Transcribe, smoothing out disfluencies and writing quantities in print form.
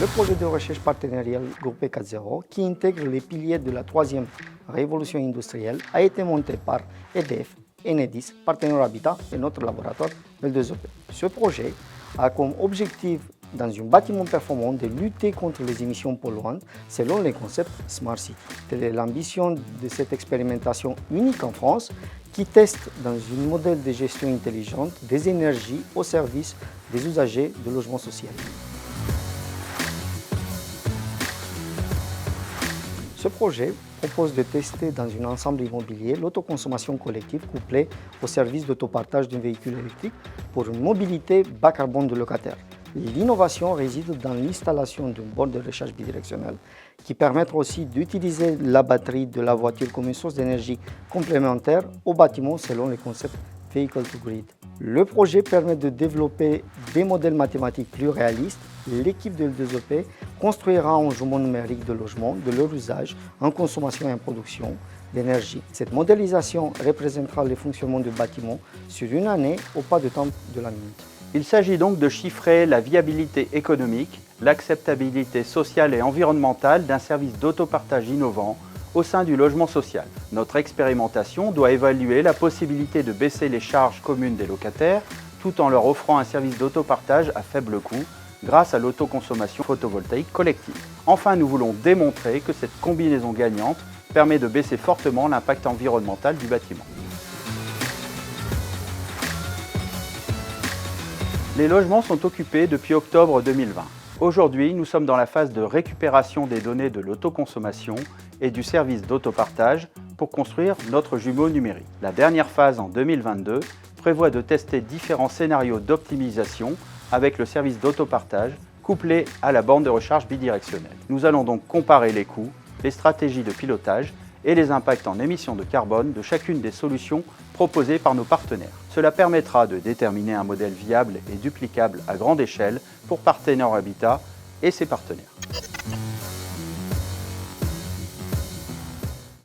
projet de recherche partenariale Groupé 4.0, qui intègre les piliers de la troisième révolution industrielle, a été monté par EDF, Enedis, Partenaire Habitat et notre laboratoire L2OP. Ce projet a comme objectif, dans un bâtiment performant, de lutter contre les émissions polluantes selon les concepts Smart City. Telle est l'ambition de cette expérimentation unique en France qui teste dans un modèle de gestion intelligente des énergies au service des usagers de logement social. Ce projet propose de tester dans un ensemble immobilier l'autoconsommation collective couplée au service d'autopartage d'un véhicule électrique pour une mobilité bas carbone de locataires. L'innovation réside dans l'installation d'une borne de recharge bidirectionnelle qui permettra aussi d'utiliser la batterie de la voiture comme une source d'énergie complémentaire au bâtiment selon le concept Vehicle to Grid. Le projet permet de développer des modèles mathématiques plus réalistes. L'équipe de L2OP construira un jugement numérique de logement, de leur usage en consommation et en production d'énergie. Cette modélisation représentera le fonctionnement du bâtiment sur une année au pas de temps de la minute. Il s'agit donc de chiffrer la viabilité économique, l'acceptabilité sociale et environnementale d'un service d'autopartage innovant au sein du logement social. Notre expérimentation doit évaluer la possibilité de baisser les charges communes des locataires tout en leur offrant un service d'autopartage à faible coût grâce à l'autoconsommation photovoltaïque collective. Enfin, nous voulons démontrer que cette combinaison gagnante permet de baisser fortement l'impact environnemental du bâtiment. Les logements sont occupés depuis octobre 2020. Aujourd'hui, nous sommes dans la phase de récupération des données de l'autoconsommation et du service d'autopartage pour construire notre jumeau numérique. La dernière phase en 2022 prévoit de tester différents scénarios d'optimisation avec le service d'autopartage couplé à la borne de recharge bidirectionnelle. Nous allons donc comparer les coûts, les stratégies de pilotage et les impacts en émissions de carbone de chacune des solutions proposées par nos partenaires. Cela permettra de déterminer un modèle viable et duplicable à grande échelle pour Partenaire Habitat et ses partenaires.